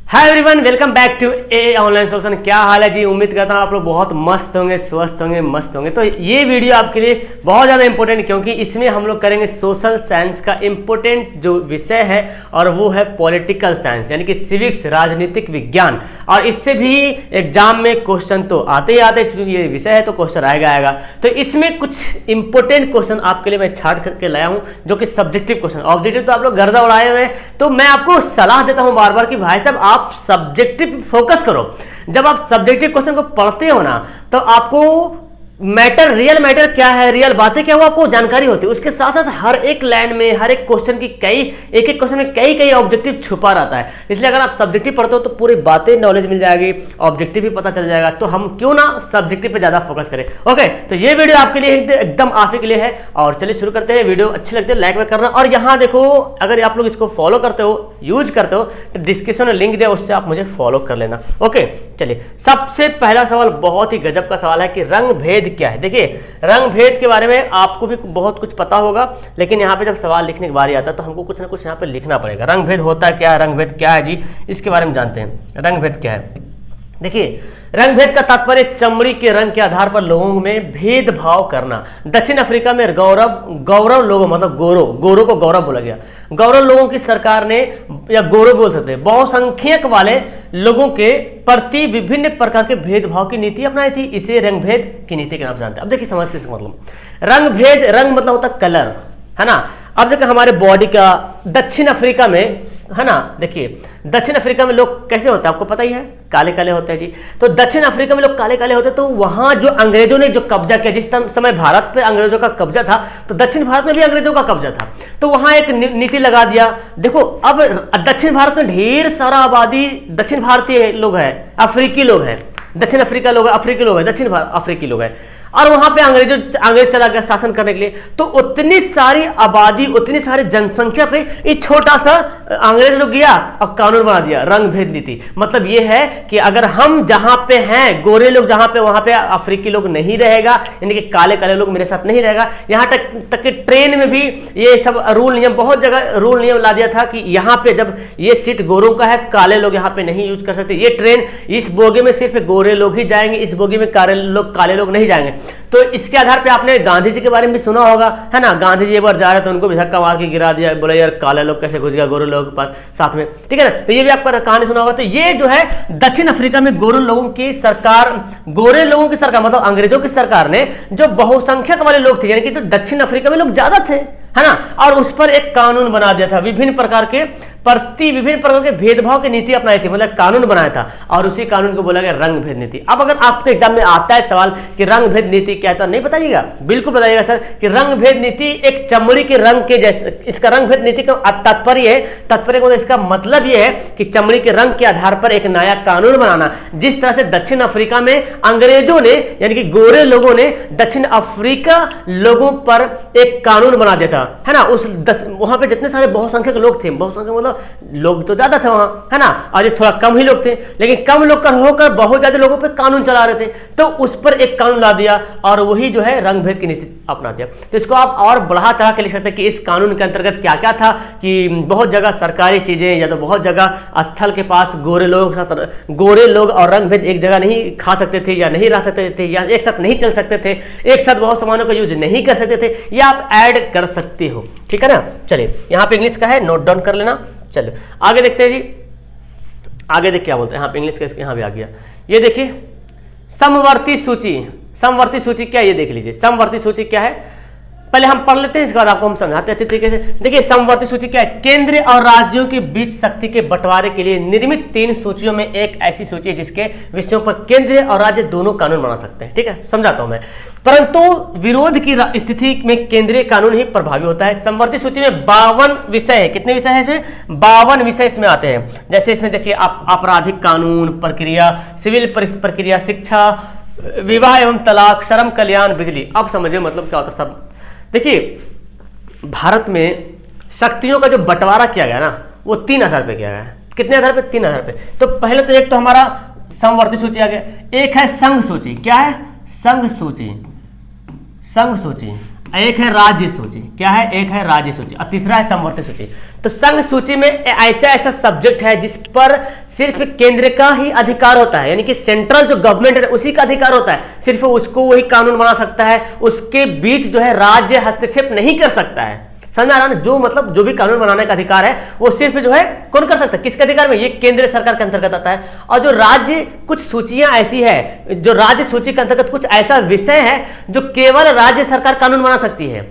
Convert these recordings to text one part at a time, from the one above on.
Hi everyone, welcome back to a online solution. क्या हाल है जी? उम्मीद करता हूँ आप लोग बहुत मस्त होंगे, स्वस्थ होंगे, मस्त होंगे। तो ये वीडियो आपके लिए बहुत ज़्यादा इंपॉर्टेंट, क्योंकि इसमें हम लोग करेंगे सोशल साइंस का इंपॉर्टेंट जो विषय है, और वो है पॉलिटिकल साइंस, यानी कि सिविक्स, राजनीतिक विज्ञान। और इससे भी एग्जाम में क्वेश्चन तो आते ही आते, क्योंकि ये विषय है तो क्वेश्चन आएगा। तो इसमें कुछ इंपॉर्टेंट क्वेश्चन आपके लिए मैं छाट करके लाया हूँ, जो कि सब्जेक्टिव क्वेश्चन। ऑब्जेक्टिव तो आप लोग गर्दा उड़ाए हुए हैं, तो मैं आपको सलाह देता हूँ बार बार कि भाई साहब आप सब्जेक्टिव फोकस करो। जब आप सब्जेक्टिव क्वेश्चन को पढ़ते हो ना, तो आपको मैटर, रियल मैटर क्या है, रियल बातें क्या, वो आपको जानकारी होती है। उसके साथ साथ हर एक लाइन में, हर एक क्वेश्चन की एक एक क्वेश्चन में कई ऑब्जेक्टिव छुपा रहता है। इसलिए अगर आप सब्जेक्टिव पढ़ते हो तो पूरी बातें नॉलेज मिल जाएगी, ऑब्जेक्टिव भी पता चल जाएगा। तो हम क्यों ना सब्जेक्टिव पे ज्यादा फोकस करें। ओके, तो ये वीडियो आपके लिए एकदम आप ही के लिए है। और चलिए शुरू करते हैं। वीडियो अच्छी लगती है लाइक भी करना। और यहाँ देखो, अगर आप लोग इसको फॉलो करते हो, यूज करते हो, तो डिस्क्रिप्शन में लिंक दिया, उससे आप मुझे फॉलो कर लेना। ओके, चलिए सबसे पहला सवाल बहुत ही गजब का सवाल है कि रंग भेद क्या है। देखिए, रंग भेद के बारे में आपको भी बहुत कुछ पता होगा, लेकिन यहाँ पे जब सवाल लिखने की बारी आता है तो हमको कुछ ना कुछ यहाँ पे लिखना पड़ेगा। रंग भेद होता क्या है, रंग भेद क्या है जी, इसके बारे में जानते हैं। रंग भेद क्या है? देखिए, रंग भेद का तात्पर्य चमड़ी के रंग के आधार पर लोगों में भेदभाव करना। दक्षिण अफ्रीका में गौरव लोगों, मतलब गोरों को गौरव बोला गया। गौरव लोगों की सरकार ने, या गौरव बोल सकते हैं, बहुसंख्यक वाले लोगों के प्रति विभिन्न प्रकार के भेदभाव की नीति अपनाई थी। इसे रंग भेद की नीति के नाम से जानते हैं। अब देखिए, समझते हैं इसका मतलब। रंग भेद, रंग मतलब होता है कलर, है ना। अब देखिए हमारे बॉडी का दक्षिण अफ्रीका में, है ना, देखिए दक्षिण अफ्रीका में लोग कैसे होते हैं आपको पता ही है, काले काले होते हैं जी। तो दक्षिण अफ्रीका में लोग काले काले होते हैं। तो वहां जो अंग्रेजों ने जो कब्जा किया, जिस समय भारत पे अंग्रेजों का कब्जा था, तो दक्षिण भारत में भी अंग्रेजों का कब्जा था। तो वहां एक नीति लगा दिया। देखो, अब दक्षिण भारत में ढेर सारा आबादी दक्षिण भारतीय लोग हैं, अफ्रीकी लोग हैं, दक्षिण अफ्रीका लोग, अफ्रीकी लोग हैं, दक्षिण अफ्रीकी लोग हैं। और वहां पे अंग्रेज चला गया शासन करने के लिए। तो उतनी सारी आबादी, उतनी सारी जनसंख्या पे ये छोटा सा अंग्रेज लोग गया और कानून बना दिया, रंग भेद नीति। मतलब ये है कि अगर हम जहां पे हैं, गोरे लोग जहां पे, वहां पे अफ्रीकी लोग नहीं रहेगा, यानी कि काले काले लोग मेरे साथ नहीं रहेगा। यहां तक कि ट्रेन में भी ये सब रूल नियम, बहुत जगह रूल नियम ला दिया था कि यहां पे जब ये सीट गोरों का है, काले लोग यहां पे नहीं यूज कर सकते। ये ट्रेन, इस बोगी में सिर्फ गोरे लोग ही जाएंगे, इस बोगी में काले लोग नहीं जाएंगे। तो इसके आधार पे आपने गांधी जी के बारे में भी सुना होगा, है ना। गांधी जी एक बार जा रहे थे, उनको भी धक्का मार के गिरा दिया, बोले यार काले लोग कैसे घुस गया गोरे लोगों के पास साथ में, ठीक है ना। तो ये भी आपका कहानी सुना होगा। तो ये जो है दक्षिण अफ्रीका में गोरे लोगों की सरकार, मतलब अंग्रेजों की सरकार ने, जो बहुसंख्यक वाले लोग थे, यानी कि जो दक्षिण अफ्रीका में लोग ज्यादा थे, है ना, और उस पर एक कानून बना दिया था। विभिन्न प्रकार के भेदभाव की नीति अपनाई थी, मतलब कानून बनाया था, और उसी कानून को बोला गया रंग भेद नीति। अब अगर आपके एग्जाम में आता है सवाल कि रंग भेद नीति क्या है, तो नहीं बताइएगा, बिल्कुल बताइएगा सर कि रंग भेद नीति एक चमड़ी के रंग के जैसे, इसका रंग भेद नीति का तात्पर्य है, इसका मतलब यह है कि चमड़ी के रंग के आधार पर एक नया कानून बनाना। जिस तरह से दक्षिण अफ्रीका में अंग्रेजों ने, यानी कि गोरे लोगों ने दक्षिण अफ्रीका लोगों पर एक कानून बना दिया था, है ना। वहां पे जितने सारे बहुसंख्यक लोग थे, बहुसंख्यक मतलब लोग तो ज्यादा थे वहां, है ना, और ये थोड़ा कम ही लोग थे, लेकिन कम लोग होकर बहुत ज्यादा लोगों पे कानून चला रहे थे। तो उस पर एक कानून ला दिया, और वही जो है रंग भेद की नीति अपना दिया। तो इसको आप और बढ़ा चढ़ा के लिख सकते हैं कि इस कानून के अंतर्गत क्या क्या था, कि बहुत जगह सरकारी चीजें, या तो बहुत जगह स्थल के पास गोरे लोग और रंग भेद एक जगह नहीं खा सकते थे, या नहीं रह सकते थे, या एक साथ नहीं चल सकते थे, एक साथ बहुत सामानों का यूज नहीं कर सकते थे, या आप ऐड कर सकते हो, ठीक है ना। चलिए, यहां पे इंग्लिश का है, नोट डाउन कर लेना। चलिए आगे देखते हैं जी, आगे देख क्या बोलते हैं। यहाँ पे इंग्लिश का यहाँ भी आ गया। ये देखिए, समवर्ती सूची क्या है, ये देख लीजिए। समवर्ती सूची क्या है, पहले हम पढ़ लेते हैं, इसके बाद आपको हम समझाते हैं अच्छे तरीके से। देखिए, समवर्ती सूची क्या है? केंद्र और राज्यों के बीच शक्ति के बंटवारे के लिए निर्मित 3 सूचियों में एक ऐसी सूची है जिसके विषयों पर केंद्र और राज्य दोनों कानून बना सकते हैं, ठीक है, समझाता हूं मैं। परंतु विरोध की स्थिति में केंद्रीय कानून ही प्रभावी होता है। समवर्ती सूची में 52 विषय है। कितने विषय है इसमें? 52 विषय इसमें आते हैं। जैसे इसमें देखिए, आपराधिक कानून प्रक्रिया, सिविल प्रक्रिया, शिक्षा, विवाह एवं तलाक, श्रम कल्याण, बिजली। अब समझिए मतलब क्या होता है सब। देखिए, भारत में शक्तियों का जो बंटवारा किया गया ना, वो 3 आधार पे किया गया है। कितने आधार पे? 3 आधार पे। तो पहले तो एक तो हमारा समवर्ती सूची आ गया, एक है संघ सूची। क्या है? संघ सूची। एक है राज्य सूची, क्या है, एक है राज्य सूची और तीसरा है समवर्ती सूची। तो संघ सूची में ऐसा सब्जेक्ट है जिस पर सिर्फ केंद्र का ही अधिकार होता है, यानी कि सेंट्रल जो गवर्नमेंट है उसी का अधिकार होता है, सिर्फ उसको वही कानून बना सकता है, उसके बीच जो है राज्य हस्तक्षेप नहीं कर सकता है। समझ आ रहा है? जो मतलब जो भी कानून बनाने का अधिकार है वो सिर्फ जो है कौन कर सकता है, किसके अधिकार में, ये केंद्र सरकार के अंतर्गत आता है। और जो राज्य कुछ सूचियां ऐसी है, जो राज्य सूची के अंतर्गत कुछ ऐसा विषय है जो केवल राज्य सरकार कानून बना सकती है,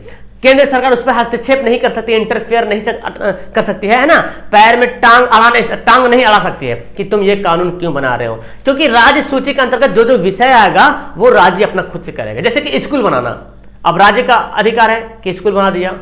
केंद्र सरकार उस पर हस्तक्षेप नहीं कर सकती, इंटरफेयर नहीं कर सकती है ना, पैर में टांग नहीं अड़ा सकती है कि तुम ये कानून क्यों बना रहे हो, क्योंकि राज्य सूची के अंतर्गत जो जो विषय आएगा वो राज्य अपना खुद से करेगा। जैसे कि स्कूल बनाना, अब राज्य का अधिकार है कि स्कूल बना दिया,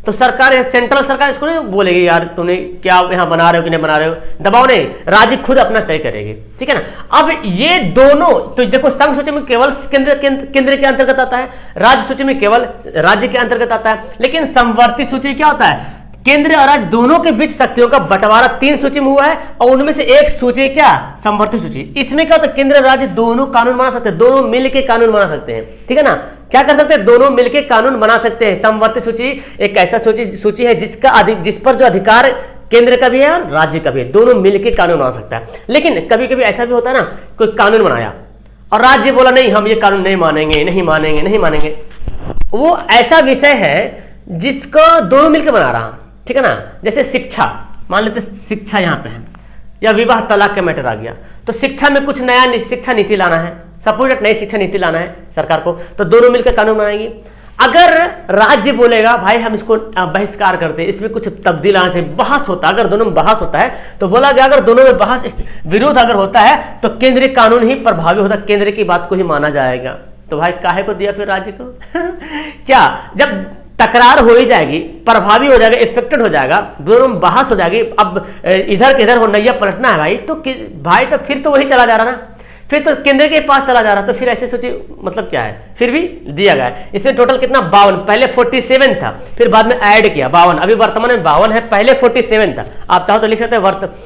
तो सरकार, सेंट्रल सरकार इसको नहीं बोलेगी यार तुमने क्या यहाँ बना रहे हो कि नहीं बना रहे हो, दबाव नहीं, राज्य खुद अपना तय करेगी, ठीक है ना। अब ये दोनों, तो देखो संघ सूची में केवल केंद्र के अंतर्गत आता है, राज्य सूची में केवल राज्य के अंतर्गत आता है। लेकिन समवर्ती सूची क्या होता है, केंद्र और राज्य दोनों के बीच शक्तियों का बंटवारा 3 सूची में हुआ है और उनमें से एक सूची क्या, समवर्ती सूची। इसमें क्या होता है, केंद्र और राज्य दोनों कानून बना सकते हैं, दोनों मिलकर कानून बना सकते हैं, ठीक है ना। क्या कर सकते हैं, दोनों मिलकर कानून बना सकते हैं। समवर्ती सूची एक ऐसा सूची है जिस पर जो अधिकार केंद्र का भी है और राज्य का भी है, दोनों मिलकर कानून बना सकता है। लेकिन कभी कभी ऐसा भी होता है ना, कोई कानून बनाया और राज्य बोला नहीं हम ये कानून नहीं मानेंगे, नहीं मानेंगे, नहीं मानेंगे, वो ऐसा विषय है जिसको दोनों मिलकर बना रहा, ठीक है ना। जैसे शिक्षा, मान लेते शिक्षा यहाँ पे है, या विवाह तलाक का मैटर आ गया, तो शिक्षा में कुछ नया शिक्षा नीति लाना है, सपोज नई शिक्षा नीति लाना है सरकार को, तो दोनों मिलकर कानून बनाएंगे। अगर राज्य बोलेगा भाई हम इसको बहिष्कार करते हैं, इसमें कुछ तब्दील आना चाहिए, बहस होता है, अगर दोनों में बहस होता है तो बोला गया अगर दोनों में बहस विरोध अगर होता है तो केंद्रीय कानून ही प्रभावी होता है, केंद्र की बात को ही माना जाएगा। तो भाई काहे को दिया फिर राज्य को क्या, जब तकरार हो ही जाएगी, प्रभावी हो जाएगा, इफेक्टेड हो जाएगा, दोनों में बहस हो जाएगी, अब इधर के इधर हो नैया पलटना है भाई, तो फिर तो वही चला जा रहा ना, फिर तो केंद्र के पास चला जा रहा, तो फिर ऐसे सोचिए मतलब क्या है, फिर भी दिया गया है। इसमें टोटल कितना 52, पहले 47 था, फिर बाद में ऐड किया 52, अभी वर्तमान में 52 है, पहले 47 था। आप चाहो तो लिख सकते हैं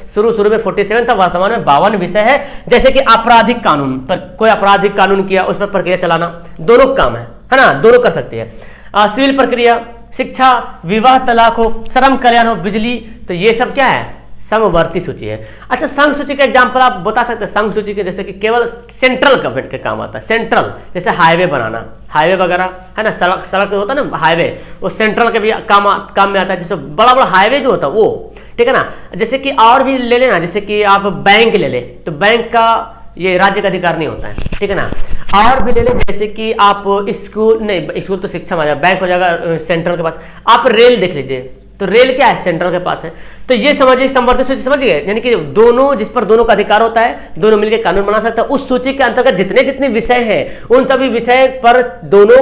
शुरू में 47 था, वर्तमान में 52 विषय है। जैसे कि आपराधिक कानून पर, कोई आपराधिक कानून किया उस पर प्रक्रिया चलाना, दोनों काम है ना, दोनों कर सकती है। सिविल प्रक्रिया, शिक्षा, विवाह तलाक हो, श्रम कल्याण हो, बिजली, तो ये सब क्या है, समवर्ती सूची है। अच्छा, संघ सूची का एग्जांपल आप बता सकते हैं, संघ सूची के जैसे कि केवल सेंट्रल गवर्नमेंट के काम आता है, सेंट्रल, जैसे हाईवे बनाना, हाईवे वगैरह है ना, सड़क होता है ना हाईवे, वो सेंट्रल के भी काम में आता है, जैसे बड़ा बड़ा हाईवे जो होता है वो, ठीक है ना। जैसे कि और भी ले लेना, जैसे कि आप बैंक ले ले, तो बैंक का ये राज्य का अधिकार नहीं होता है, ठीक है ना। और भी ले ले, जैसे कि आप स्कूल, नहीं स्कूल तो शिक्षा में आ जाएगा, बैंक हो जाएगा सेंट्रल के पास। आप रेल देख लीजिए, तो रेल क्या है, सेंट्रल के पास है। तो ये समझिए समवर्ती सूची, समझ गए, यानी कि दोनों, जिस पर दोनों का अधिकार होता है, दोनों मिलकर कानून बना सकता है। उस सूची के अंतर्गत जितने विषय हैं उन सभी विषय पर दोनों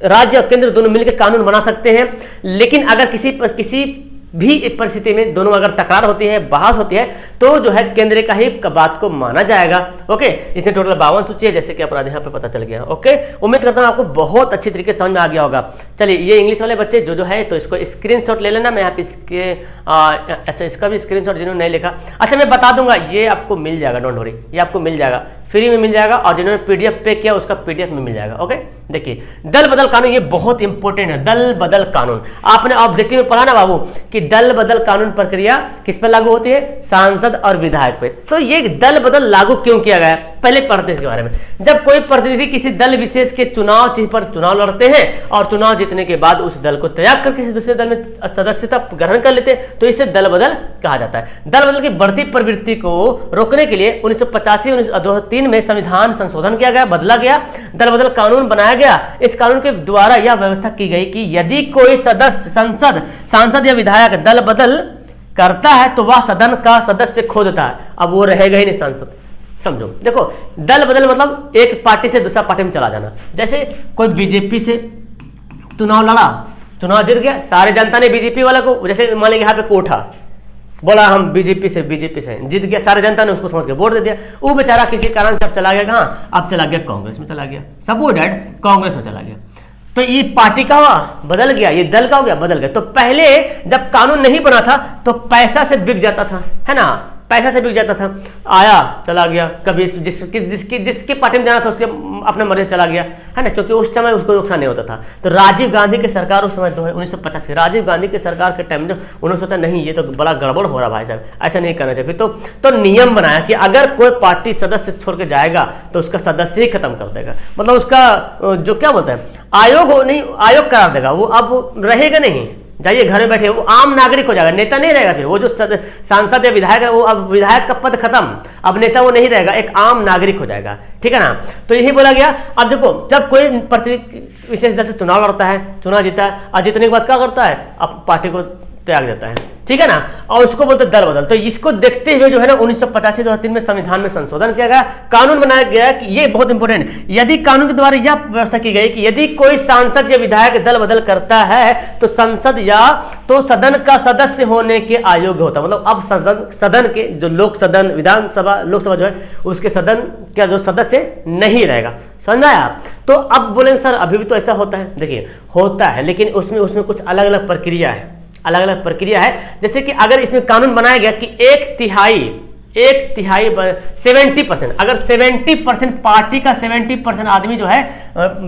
राज्य और केंद्र दोनों मिलकर कानून बना सकते हैं। लेकिन अगर किसी भी परिस्थिति में दोनों अगर तकरार होती है, बहस होती है, तो जो है केंद्र का ही बात को माना जाएगा। ओके, इसमें टोटल 52 सूची है, जैसे कि अपराध यहाँ पे पता चल गया। ओके, उम्मीद करता हूँ आपको बहुत अच्छी तरीके से समझ में आ गया होगा। चलिए, ये इंग्लिश वाले बच्चे जो है तो इसको स्क्रीनशॉट ले लेना, मैं यहाँ पे इसके अच्छा इसका भी स्क्रीनशॉट जिन्होंने नहीं लिखा, अच्छा मैं बता दूंगा, ये आपको मिल जाएगा, डोंट वरी, ये आपको मिल जाएगा, फ्री में मिल जाएगा, और जिन्होंने पीडीएफ पे किया उसका पीडीएफ में मिल जाएगा। ओके, देखिए दल बदल कानून, ये बहुत इंपॉर्टेंट है, दल बदल कानून। आपने ऑब्जेक्टिव में पढ़ा ना बाबू कि दल बदल कानून प्रक्रिया किस पर लागू होती है, सांसद और विधायक पे। तो ये दल बदल लागू क्यों किया गया, पहले पढ़ते इसके बारे में। जब कोई प्रतिनिधि किसी दल विशेष के चुनाव चिन्ह पर चुनाव लड़ते हैं और चुनाव जीतने के बाद उस दल को त्याग कर किसी दूसरे दल में सदस्यता ग्रहण कर लेते हैं, तो इसे दल बदल कहा जाता है। दल बदल की बढ़ती प्रवृत्ति को रोकने के लिए 1985-2003 में संविधान संशोधन किया गया, बदला गया, दल बदल कानून बनाया गया। इस कानून के द्वारा यह व्यवस्था की गई कि यदि कोई सांसद या विधायक दल बदल करता है तो वह सदन का सदस्य खो देता है, अब वो रहेगा ही नहीं सांसद। समझो, देखो दल बदल मतलब एक पार्टी से दूसरा पार्टी में चला जाना। जैसे कोई बीजेपी से चुनाव लड़ा, चुनाव जीत गया, सारे जनता ने बीजेपी वाला को, जैसे मान लीजिए यहाँ पे कोठा बोला हम बीजेपी से जीत गया, सारे जनता ने उसको समझ के वोट दे दिया, वो बेचारा किसी कारण से अब चला गया कहाँ, अब चला गया कांग्रेस में, चला गया सपोर्टेड कांग्रेस में चला गया। तो ये पार्टी का हुआ, बदल गया, ये दल का हो गया, बदल गया। तो पहले जब कानून नहीं बना था तो पैसा से बिक जाता था, है ना, पैसा से बिक जाता था, आया चला गया, कभी जिसके पार्टी में जाना था उसके अपने मर्जी चला गया, है ना, क्योंकि उस समय उसको नुकसान नहीं होता था। तो राजीव गांधी की सरकार उस समय 1950 राजीव गांधी की सरकार के टाइम में उन्होंने सोचा नहीं ये तो बड़ा गड़बड़ हो रहा भाई साहब, ऐसा नहीं करना चाहिए। तो नियम बनाया कि अगर कोई पार्टी सदस्य छोड़ के जाएगा तो उसका सदस्य ही खत्म कर देगा, मतलब उसका जो क्या बोलते हैं आयोग करार देगा, वो अब रहेगा नहीं, जाइए घर में बैठे, वो आम नागरिक हो जाएगा, नेता नहीं रहेगा। फिर वो जो सांसद या विधायक है वो अब विधायक का पद खत्म, अब नेता वो नहीं रहेगा, एक आम नागरिक हो जाएगा, ठीक है ना। तो यही बोला गया। अब देखो जब कोई विशेष दल से चुनाव लड़ता है, चुनाव जीता है, और जीतने के बाद क्या करता है, अब पार्टी को त्याग देता है, ठीक है ना, और उसको बोलते दल बदल। तो इसको देखते हुए जो है ना 1985-2003 में संविधान में संशोधन किया गया, कानून बनाया गया कि ये बहुत इंपॉर्टेंट, यदि कानून के द्वारा यह व्यवस्था की गई कि यदि कोई सांसद या विधायक दल बदल करता है तो संसद या तो सदन का सदस्य होने के अयोग्य होता है। मतलब अब सदन के जो लोक सदन, विधानसभा, लोकसभा जो है उसके सदन का जो सदस्य नहीं रहेगा, समझ आया। तो अब बोलेंगे सर अभी भी तो ऐसा होता है, देखिए होता है, लेकिन उसमें कुछ अलग अलग प्रक्रिया है, अलग अलग प्रक्रिया है। जैसे कि अगर इसमें कानून बनाया गया कि एक तिहाई 70%, अगर 70% पार्टी का 70% आदमी जो है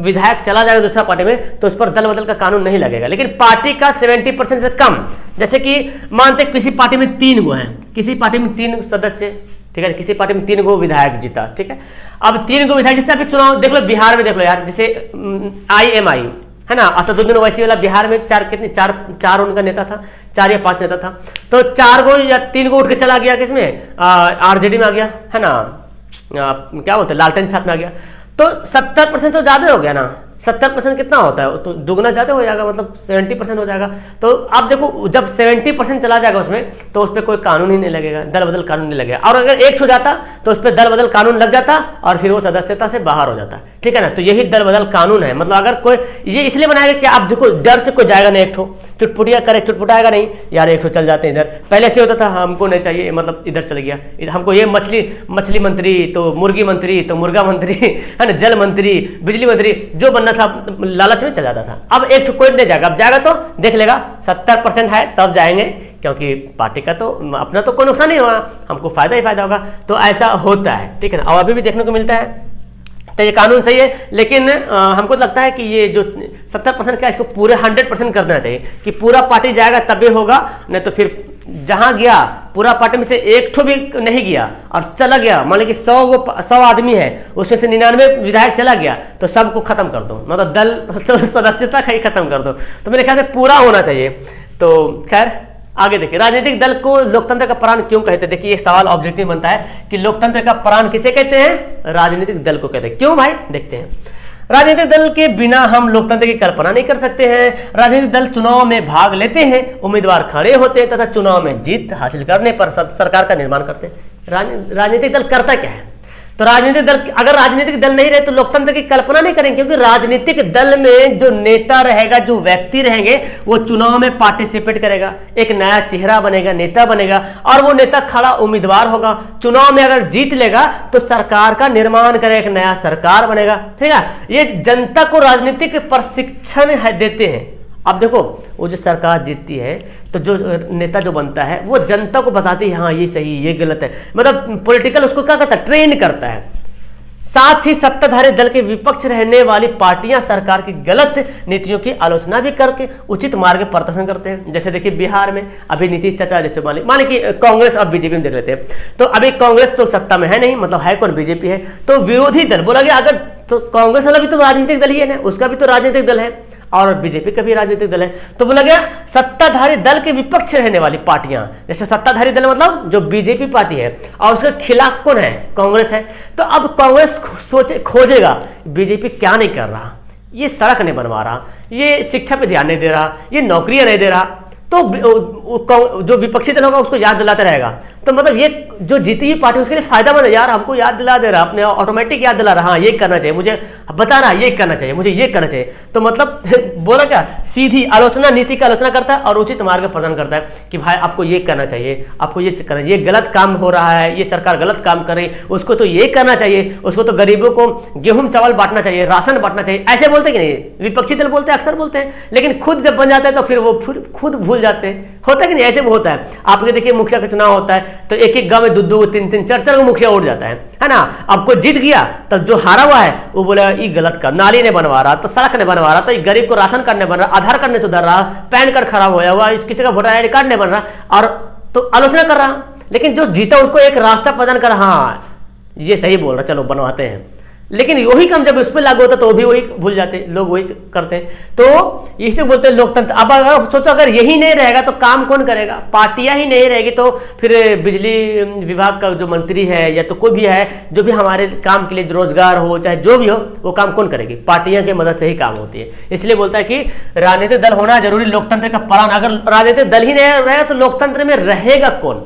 विधायक चला जाएगा दूसरा पार्टी में तो उस पर दल बदल का कानून नहीं लगेगा। लेकिन पार्टी का 70% से कम, जैसे कि मानते किसी पार्टी में 3 गो हैं, किसी पार्टी में 3 सदस्य, ठीक है, किसी पार्टी में 3 गो विधायक जीता, ठीक है। अब 3 गो विधायक, जैसे अभी चुनाव देख लो बिहार में, देख लो यार, जैसे IMI है ना, असदुद्दीन ओवैसी वाला बिहार में चार उनका नेता था, 4 या 5 नेता था, तो 4 गो या 3 गो उठ के चला गया किसमें, RJD में आ गया, है ना, क्या बोलते हैं लालटेन छाप में आ गया, तो 70% तो ज्यादा हो गया ना। 70% कितना होता है, तो दुगना ज्यादा हो जाएगा, मतलब 70% हो जाएगा। तो अब देखो जब 70% चला जाएगा उसमें तो उस पर कोई कानून ही नहीं लगेगा, दल बदल कानून नहीं लगेगा। और अगर एक हो जाता तो उस पर दल बदल कानून लग जाता और फिर वो सदस्यता से बाहर हो जाता, ठीक है ना। तो यही दल बदल कानून है। मतलब अगर कोई ये इसलिए बनाया गया कि आप देखो डर से कोई जाएगा नहीं, एक ठो चुटपुटिया करे, चुटपुटाएगा नहीं यार, एक ठो चल जाते हैं इधर। पहले से होता था हमको नहीं चाहिए, मतलब इधर चल गया, हमको ये मछली मंत्री तो मुर्गी मंत्री तो मुर्गा मंत्री है ना, जल मंत्री, बिजली मंत्री, जो बनना था लालच में चल जाता था। अब एक ठो कोई नहीं जाएगा, अब जाएगा तो देख लेगा 70% है तब जाएंगे, क्योंकि पार्टी का तो अपना तो कोई नुकसान नहीं होगा, हमको फायदा ही फायदा होगा। तो ऐसा होता है, ठीक है ना, और अभी भी देखने को मिलता है। तो ये कानून सही है, लेकिन हमको लगता है कि ये जो 70% का इसको पूरे 100% करना चाहिए कि पूरा पार्टी जाएगा तभी होगा, नहीं तो फिर जहां गया पूरा पार्टी में से एक ठो भी नहीं गया और चला गया, मान लीजिए 100 आदमी है, उसमें से 99 विधायक चला गया तो सबको खत्म कर दो, मतलब दल सदस्यता ही खत्म कर दो। तो मेरे ख्याल से पूरा होना चाहिए। तो खैर आगे देखिए, राजनीतिक दल को लोकतंत्र का प्राण क्यों कहते हैं। देखिए ये सवाल ऑब्जेक्टिव बनता है कि लोकतंत्र का प्राण किसे कहते हैं, राजनीतिक दल को कहते हैं। क्यों भाई, देखते हैं। राजनीतिक दल के बिना हम लोकतंत्र की कल्पना नहीं कर सकते हैं। राजनीतिक दल चुनाव में भाग लेते हैं, उम्मीदवार खड़े होते हैं तथा चुनाव में जीत हासिल करने पर सरकार का निर्माण करते हैं। राजनीतिक दल करता क्या है, तो राजनीतिक दल, अगर राजनीतिक दल नहीं रहे तो लोकतंत्र की कल्पना नहीं करेंगे, क्योंकि राजनीतिक दल में जो नेता रहेगा, जो व्यक्ति रहेंगे, वो चुनाव में पार्टिसिपेट करेगा, एक नया चेहरा बनेगा, नेता बनेगा, और वो नेता खड़ा उम्मीदवार होगा, चुनाव में अगर जीत लेगा तो सरकार का निर्माण करेगा, एक नया सरकार बनेगा, ठीक है। ये जनता को राजनीतिक प्रशिक्षण देते हैं। अब देखो वो जो सरकार जीतती है तो जो नेता जो बनता है वो जनता को बताती है हाँ ये सही ये गलत है, मतलब पॉलिटिकल उसको क्या करता है, ट्रेन करता है। साथ ही सत्ताधारी दल के विपक्ष रहने वाली पार्टियां सरकार की गलत नीतियों की आलोचना भी करके उचित मार्ग प्रदर्शन करते हैं। जैसे देखिए बिहार में अभी नीतीश चाचा, जैसे माने कि कांग्रेस और बीजेपी में देख लेते हैं, तो अभी कांग्रेस तो सत्ता में है नहीं, मतलब है कौन, बीजेपी है। तो विरोधी दल बोला गया, अगर तो कांग्रेस वाला भी तो राजनीतिक दल ही है ना, उसका भी तो राजनीतिक दल है, और बीजेपी का भी राजनीतिक दल है। तो बोला गया सत्ताधारी दल के विपक्ष रहने वाली पार्टियां, जैसे सत्ताधारी दल मतलब जो बीजेपी पार्टी है और उसके खिलाफ कौन है, कांग्रेस है। तो अब कांग्रेस खोजेगा बीजेपी क्या नहीं कर रहा, ये सड़क नहीं बनवा रहा, ये शिक्षा पे ध्यान नहीं दे रहा, ये नौकरियां नहीं दे रहा, तो जो विपक्षी दल होगा उसको याद दिलाता रहेगा। तो मतलब ये जो जीती हुई पार्टी उसके लिए फायदा है, यार हमको याद दिला दे रहा, अपने ऑटोमेटिक याद दिला रहा, हाँ ये करना चाहिए, मुझे बता रहा ये करना चाहिए, मुझे ये करना चाहिए। तो मतलब बोला क्या, सीधी आलोचना, नीति की आलोचना करता है और उचित मार्ग प्रदान करता है कि भाई आपको ये करना चाहिए, आपको ये करना, ये गलत काम हो रहा है, ये सरकार गलत काम कर रही, उसको तो ये करना चाहिए, उसको तो गरीबों को गेहूं चावल बांटना चाहिए, राशन बांटना चाहिए, ऐसे बोलते कि नहीं, विपक्षी दल बोलते हैं, अक्सर बोलते हैं, लेकिन खुद जब बन जाता है तो फिर वो खुद भूल जाते हैं। होता होता है कि नहीं, ऐसे भी होता है। आपके देखिए मुखिया का चुनाव होता है तो एक एक गांव में 2-2, 3-3, 4-4 मुखिया उठ जाता है ना। अब कोई जीत गया तब जो हारा हुआ है वो बोले ये गलत कर, नाली नहीं बनवा रहा तो सड़क नहीं बनवा रहा तो गरीब को राशन कार्ड नहीं बन रहा, आधार कार्ड नहीं सुधर रहा, पैन कार्ड खराब होया हुआ, किसी का वोटर आईडी कार्ड नहीं बन रहा, और तो आलोचना कर रहा। लेकिन जो जीता उसको एक रास्ता प्रदान कर, हाँ ये सही बोल रहा, चलो बनवाते हैं। लेकिन वही काम जब उस पर लागू होता तो भी वही भूल जाते लोग, वही करते हैं। तो इसे बोलते हैं लोकतंत्र। अब अगर सोचो अगर यही नहीं रहेगा तो काम कौन करेगा, पार्टियां ही नहीं रहेगी तो फिर बिजली विभाग का जो मंत्री है या तो कोई भी है जो भी हमारे काम के लिए रोजगार हो चाहे जो भी हो वो काम कौन करेगी, पार्टियां की मदद से ही काम होती है। इसलिए बोलता है कि राजनीतिक दल होना जरूरी, लोकतंत्र का प्राण। अगर राजनीतिक दल ही नहीं रहेगा तो लोकतंत्र में रहेगा कौन,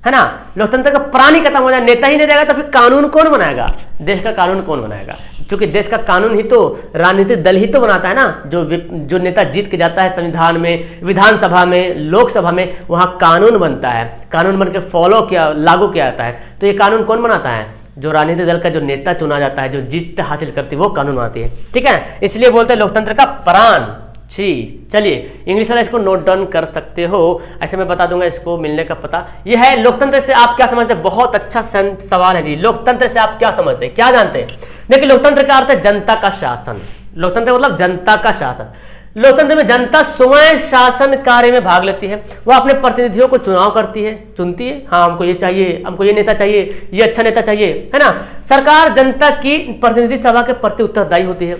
है ना। लोकतंत्र का प्राण ही खत्म हो जाए, नेता ही नहीं रहेगा तो फिर कानून कौन बनाएगा, देश का कानून कौन बनाएगा। क्योंकि देश का कानून ही तो राजनीतिक दल ही तो बनाता है ना। जो नेता जीत के जाता है संविधान में, विधानसभा में, लोकसभा में, वहां कानून बनता है, कानून बन के फॉलो किया, लागू किया जाता है। तो ये कानून कौन बनाता है, जो राजनीतिक दल का जो नेता चुना जाता है, जो जीत हासिल करती है वो कानून बनाती है, ठीक है। इसलिए बोलते हैं लोकतंत्र का प्राण। जी चलिए इंग्लिश वाला इसको नोट डाउन कर सकते हो, ऐसे मैं बता दूंगा इसको मिलने का पता। ये है लोकतंत्र से आप क्या समझते हैं, बहुत अच्छा सवाल है जी। लोकतंत्र से आप क्या समझते हैं, क्या जानते हैं। देखिए लोकतंत्र का अर्थ है जनता का शासन। लोकतंत्र मतलब जनता का शासन। लोकतंत्र में जनता स्वयं शासन कार्य में भाग लेती है, वह अपने प्रतिनिधियों को चुनाव करती है, चुनती है, हाँ हमको ये चाहिए, हमको ये नेता चाहिए, ये अच्छा नेता चाहिए, है ना। सरकार जनता की प्रतिनिधि सभा के प्रति उत्तरदायी होती है।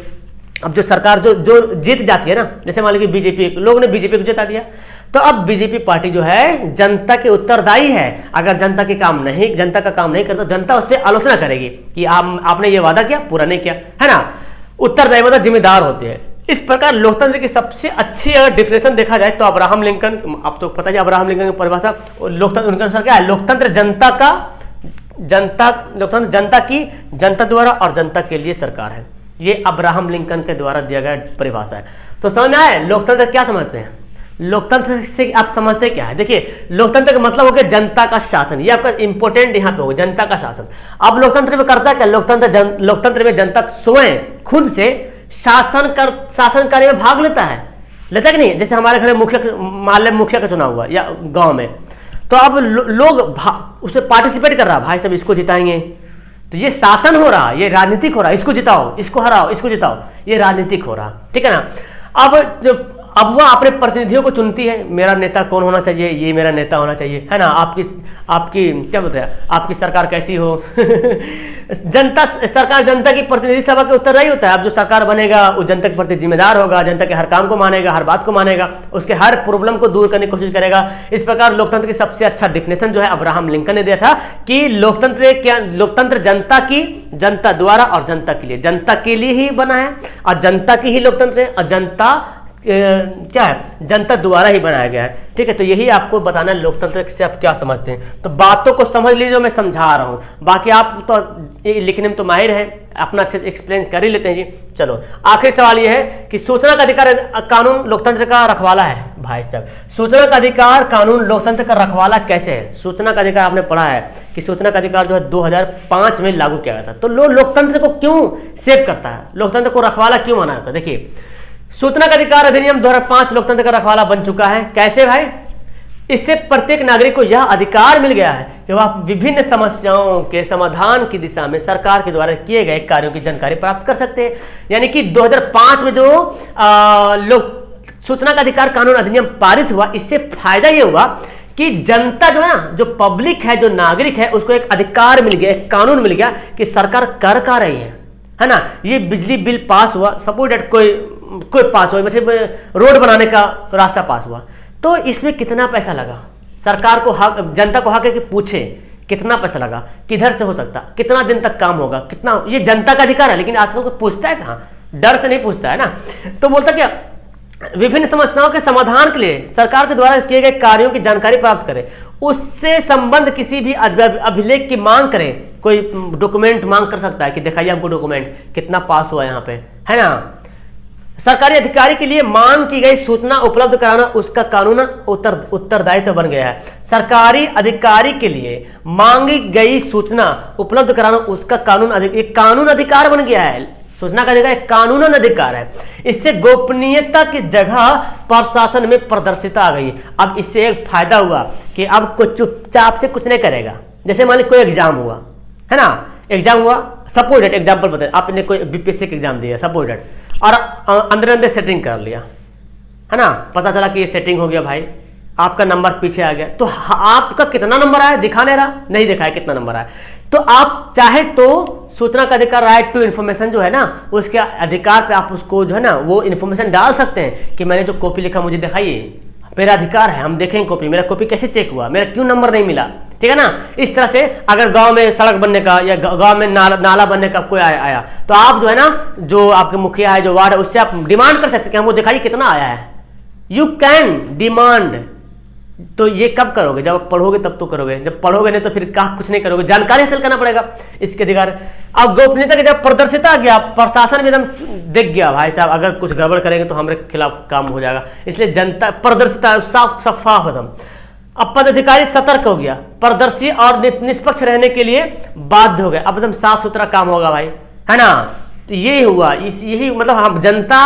अब जो सरकार जो जीत जाती है ना, जैसे मान लीजिए बीजेपी, लोगों ने बीजेपी को जिता दिया, तो अब बीजेपी पार्टी जो है जनता के उत्तरदायी है। अगर जनता का काम नहीं करता, जनता उस पर आलोचना करेगी कि आपने ये वादा किया, पूरा नहीं किया, है ना। उत्तरदायी मतलब जिम्मेदार होते हैं। इस प्रकार लोकतंत्र की सबसे अच्छी अगर डिफिनेशन देखा जाए तो अब्राहम लिंकन, आप तो पता है अब्राहम लिंकन की परिभाषा, लोकतंत्र उनके अनुसार क्या है, लोकतंत्र जनता की, जनता द्वारा और जनता के लिए सरकार है। ये अब्राहम लिंकन के द्वारा दिया गया परिभाषा है। तो समझ में आए लोकतंत्र क्या समझते हैं, लोकतंत्र से आप समझते क्या है। देखिए लोकतंत्र का मतलब हो गया जनता का शासन, ये आपका इंपॉर्टेंट यहाँ पे होगा, जनता का शासन। अब लोकतंत्र में करता क्या, लोकतंत्र में जनता स्वयं खुद से शासन कार्य में भाग लेता है कि नहीं। जैसे हमारे घर में मुखिया का चुनाव हुआ या गांव में, तो अब लोग उसे पार्टिसिपेट कर रहा, भाई सब इसको जिताएंगे, तो ये शासन हो रहा, ये राजनीतिक हो रहा, इसको जिताओ, इसको हराओ, इसको जिताओ, ये राजनीतिक हो रहा, ठीक है ना। अब वह अपने प्रतिनिधियों को चुनती है, मेरा नेता कौन होना चाहिए, ये मेरा नेता होना चाहिए, है ना। आपकी क्या बोलते हैं, आपकी सरकार कैसी हो सरकार जनता की प्रतिनिधि सभा के उत्तरदायी होता है। अब जो सरकार बनेगा वो जनता के प्रति जिम्मेदार होगा, जनता के हर काम को मानेगा, हर बात को मानेगा, उसके हर प्रॉब्लम को दूर करने की कोशिश करेगा। इस प्रकार लोकतंत्र की सबसे अच्छा डिफिनेशन जो है अब्राहम लिंकन ने दिया था कि लोकतंत्र जनता की, जनता द्वारा और जनता के लिए, जनता के लिए ही बना है और जनता की ही लोकतंत्र है, और जनता क्या है, जनता द्वारा ही बनाया गया है, ठीक है। तो यही आपको बताना है लोकतंत्र से आप क्या समझते हैं। तो बातों को समझ लीजिए, मैं समझा रहा हूं, बाकी आप तो लिखने में तो माहिर है, अपना अच्छे से एक्सप्लेन कर ही लेते हैं जी। चलो आखिरी सवाल यह है कि सूचना का अधिकार कानून लोकतंत्र का रखवाला है। भाई साहब सूचना का अधिकार कानून लोकतंत्र का रखवाला कैसे है। सूचना का अधिकार आपने पढ़ा है कि सूचना का अधिकार जो है 2005 में लागू किया गया था। तो लोकतंत्र को क्यों सेव करता है, लोकतंत्र को रखवाला क्यों माना जाता है। देखिए सूचना का अधिकार अधिनियम 2005 लोकतंत्र का रखवाला बन चुका है। कैसे भाई, इससे प्रत्येक नागरिक को यह अधिकार मिल गया है कि वह विभिन्न समस्याओं के समाधान की दिशा में सरकार के द्वारा किए गए कार्यों की जानकारी प्राप्त कर सकते हैं। यानी कि 2005 में जो सूचना का अधिकार कानून अधिनियम पारित हुआ, इससे फायदा यह हुआ कि जनता जो है ना, जो पब्लिक है, जो नागरिक है, उसको एक अधिकार मिल गया, एक कानून मिल गया कि सरकार कर क्या रही है ना। ये बिजली बिल पास हुआ, सपोज डेट कोई पास हुआ, मतलब रोड बनाने का रास्ता पास हुआ, तो इसमें कितना पैसा लगा, सरकार को हक, जनता को हक है कि पूछे कितना पैसा लगा, किधर से हो सकता, कितना दिन तक काम होगा, कितना, ये जनता का अधिकार है। लेकिन आजकल कोई पूछता है कहाँ, डर से नहीं पूछता है ना। तो बोलता क्या, विभिन्न समस्याओं के समाधान के लिए सरकार के द्वारा किए गए कार्यों की जानकारी प्राप्त करें, उससे संबंध किसी भी अभिलेख की मांग करें। कोई डॉक्यूमेंट मांग कर सकता है कि दिखाइए हमको डॉक्यूमेंट कितना पास हुआ यहाँ पे, है ना। सरकारी अधिकारी के लिए मांग की गई सूचना उपलब्ध कराना उसका कानूनन उत्तरदायित्व बन गया है। सरकारी अधिकारी के लिए मांगी गई सूचना उपलब्ध कराना उसका कानून अधिकार बन गया है। सूचना का अधिकार एक कानूनन अधिकार है। इससे गोपनीयता की जगह प्रशासन में पारदर्शिता आ गई। अब इससे एक फायदा हुआ कि अब कोई चुपचाप से कुछ नहीं करेगा। जैसे मान लीजिए कोई एग्जाम हुआ है ना, एग्जाम हुआ, सपोज डेट एग्जाम्पल बताए, आपने कोई बीपीएससी का एग्जाम दिया सपोज डेट, और अंदर अंदर सेटिंग कर लिया है ना, पता चला कि ये सेटिंग हो गया भाई, आपका नंबर पीछे आ गया, तो आपका कितना नंबर आया दिखा नहीं रहा, नहीं दिखाया कितना नंबर आया। तो आप चाहे तो सूचना का अधिकार, राइट टू इन्फॉर्मेशन जो है ना, उसके अधिकार पे आप उसको जो है ना वो इन्फॉर्मेशन डाल सकते हैं कि मैंने जो कॉपी लिखा मुझे दिखाइए, मेरा अधिकार है, हम देखेंगे कॉपी, मेरा कॉपी कैसे चेक हुआ, मेरा क्यों नंबर नहीं मिला, ठीक है ना। इस तरह से अगर गांव में सड़क बनने का या गांव में नाला बनने का कोई आया तो आप जो है ना, जो आपके मुखिया है, जो वार्ड है, उससे आप डिमांड कर सकते हैं कि हमको दिखाइए कितना आया है। You can demand. तो ये कब करोगे, जब आप पढ़ोगे तब तो करोगे, जब पढ़ोगे नहीं तो फिर कुछ नहीं करोगे, जानकारी हासिल करना पड़ेगा इसके अधिकार। अब गोपनीयता की जब पारदर्शिता आ गया, प्रशासन भी एकदम देख गया भाई साहब अगर कुछ गड़बड़ करेंगे तो हमारे खिलाफ काम हो जाएगा, इसलिए जनता पारदर्शिता साफ शफाफ एकदम। अब पदाधिकारी सतर्क हो गया, पारदर्शी और निष्पक्ष रहने के लिए बाध्य हो गया, अब एकदम साफ सुथरा काम होगा भाई, है ना। तो ये हुआ, यही मतलब हम जनता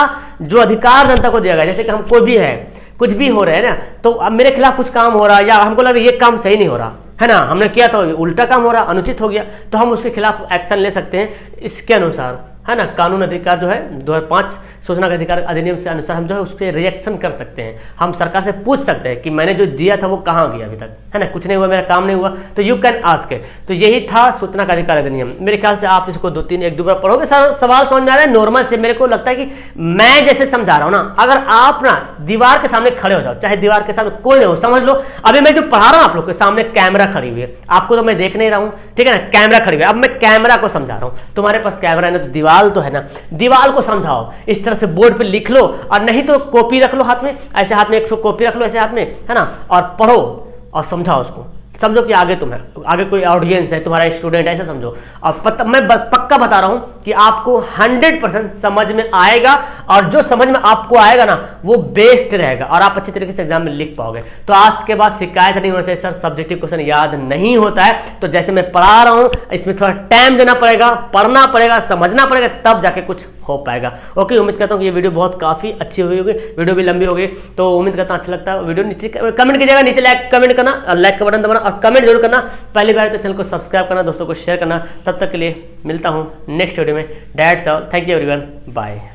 जो अधिकार जनता को दिया गया, जैसे कि हम कोई भी है, कुछ भी हो रहा है ना, तो अब मेरे खिलाफ कुछ काम हो रहा है या हमको लग रहा है ये काम सही नहीं हो रहा है ना, हमने किया तो उल्टा काम हो रहा, अनुचित हो गया, तो हम उसके खिलाफ एक्शन ले सकते हैं इसके अनुसार, है ना। कानून अधिकार जो है 2005 सूचना का अधिकार अधिनियम से अनुसार हम जो है उस पर रिएक्शन कर सकते हैं, हम सरकार से पूछ सकते हैं कि मैंने जो दिया था वो कहाँ गया अभी तक, है ना, कुछ नहीं हुआ, मेरा काम नहीं हुआ, तो यू कैन आस्क है। तो यही था सूचना का अधिकार अधिनियम। मेरे ख्याल से आप इसको 2-3 बार पढ़ोगे, सवाल समझ में आ रहा है नॉर्मल से। मेरे को लगता है कि मैं जैसे समझा रहा हूँ ना, अगर आप ना दीवार के सामने खड़े हो जाओ, चाहे दीवार के सामने कोई नहीं हो, समझ लो अभी मैं जो पढ़ा रहा हूँ आप लोग के सामने कैमरा खड़ी हुई है, आपको तो मैं देख नहीं रहा हूँ, ठीक है ना, कैमरा खड़ी हुई है, अब मैं कैमरा को समझा रहा हूँ, तुम्हारे पास कैमरा है ना, तो दीवार तो है ना, दीवार को समझाओ, इस तरह से बोर्ड पे लिख लो, और नहीं तो कॉपी रख लो हाथ में, ऐसे हाथ में एक कॉपी रख लो ऐसे हाथ में, है ना, और पढ़ो और समझाओ उसको, समझो कि आगे तुम है, आगे कोई ऑडियंस है, तुम्हारा स्टूडेंट, ऐसा समझो। और मैं पक्का बता रहा हूं कि आपको 100% समझ में आएगा, और जो समझ में आपको आएगा ना वो बेस्ट रहेगा, और आप अच्छी तरीके से एग्जाम में लिख पाओगे। तो आज के बाद शिकायत नहीं होना चाहिए सर सब्जेक्टिव क्वेश्चन याद नहीं होता है, तो जैसे मैं पढ़ा रहा हूं इसमें थोड़ा टाइम देना पड़ेगा, पढ़ना पड़ेगा, समझना पड़ेगा, तब जाके कुछ हो पाएगा। ओके, उम्मीद करता हूँ कि ये वीडियो बहुत काफी अच्छी हुई होगी, वीडियो भी लंबी हो गई, तो उम्मीद करता हूँ अच्छा लगता है। वीडियो नीचे कमेंट कीजिएगा, नीचे लाइक कमेंट करना, लाइक का बटन दबाना और कमेंट जरूर करना। पहली बार तो चैनल को सब्सक्राइब करना, दोस्तों को शेयर करना। तब तक के लिए मिलता हूँ नेक्स्ट वीडियो में। That's all, thank you everyone, bye.